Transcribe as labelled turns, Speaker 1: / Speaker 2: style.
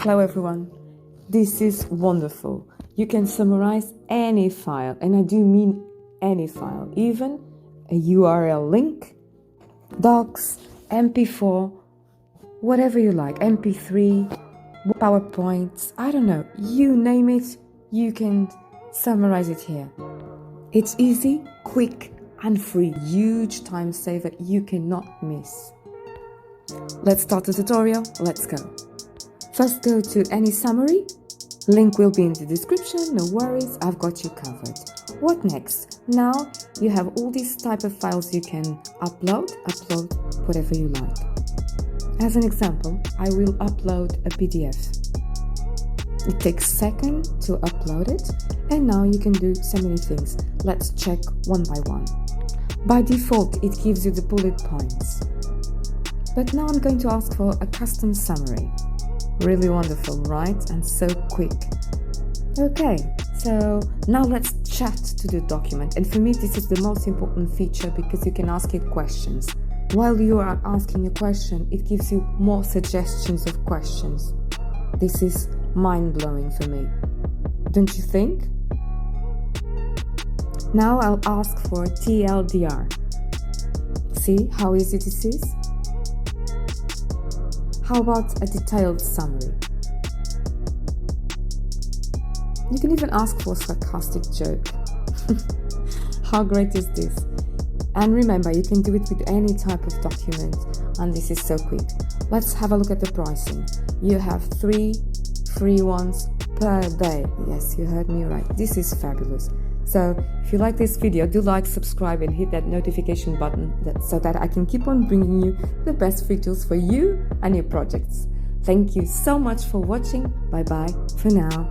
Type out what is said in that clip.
Speaker 1: Hello everyone. This is wonderful. You can summarize any file, and I do mean any file, even a URL link, docs, MP4, whatever you like, MP3, PowerPoints, I don't know, you name it, you can summarize it here. It's easy, quick and free. Huge time saver you cannot miss. Let's start the tutorial. Let's go. First, go to any summary. Link will be in the description, no worries, I've got you covered. What next? Now you have all these type of files you can upload whatever you like. As an example, I will upload a PDF. It takes a second to upload it, and now you can do so many things. Let's check one by one. By default, it gives you the bullet points. But now I'm going to ask for a custom summary. Really wonderful, right? And so quick. Okay, so now let's chat to the document. And for me, this is the most important feature because you can ask it questions. While you are asking a question, it gives you more suggestions of questions. This is mind-blowing for me. Don't you think? Now I'll ask for TLDR. See how easy this is? How about a detailed summary? You can even ask for a sarcastic joke. How great is this? And remember, you can do it with any type of document, and this is so quick. Let's have a look at the pricing. You have 3 free ones per day. Yes, you heard me right. This is fabulous. So if you like this video, do like, subscribe and hit that notification button so that I can keep on bringing you the best free tools for you and your projects. Thank you so much for watching. Bye bye for now.